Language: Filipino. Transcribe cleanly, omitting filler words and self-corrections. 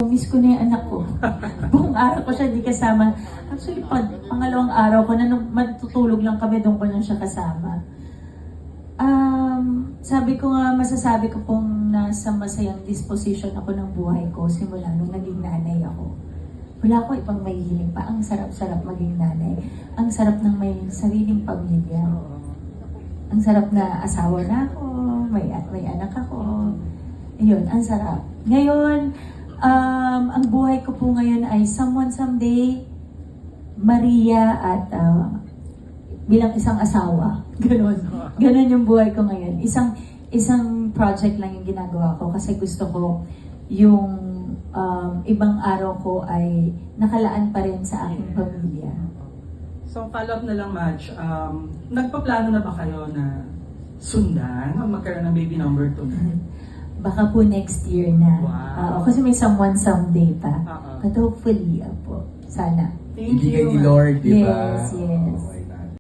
miss ko na yung anak ko. Buong araw ko siya di kasama. Actually, pangalawang araw ko na nung matutulog lang kami, doon ko na siya kasama. Sabi ko nga, masasabi ko pong nasa masayang disposition ako ng buhay ko simula nung naging nanay ako. Wala ko ibang mahihiling pa. Ang sarap-sarap maging nanay. Ang sarap ng may sariling pamilya. Ang sarap na asawa na ako, may anak ako. Ayun, ang sarap. Ngayon, ang buhay ko po ngayon ay someone someday, Maria at bilang isang asawa. Ganon. Ganon yung buhay ko ngayon. Isang project lang yung ginagawa ko kasi gusto ko yung ibang araw ko ay nakalaan pa rin sa aking pamilya. So, follow-up na lang, Madge. Nagpaplano na ba kayo na sundan o magkaroon ng baby number 2 na? Baka po next year na. Wow. Kasi may someone someday pa. Oo. But hopefully, po. Sana. Thank Ibigay you. ni Lord, di ba? Yes, yes.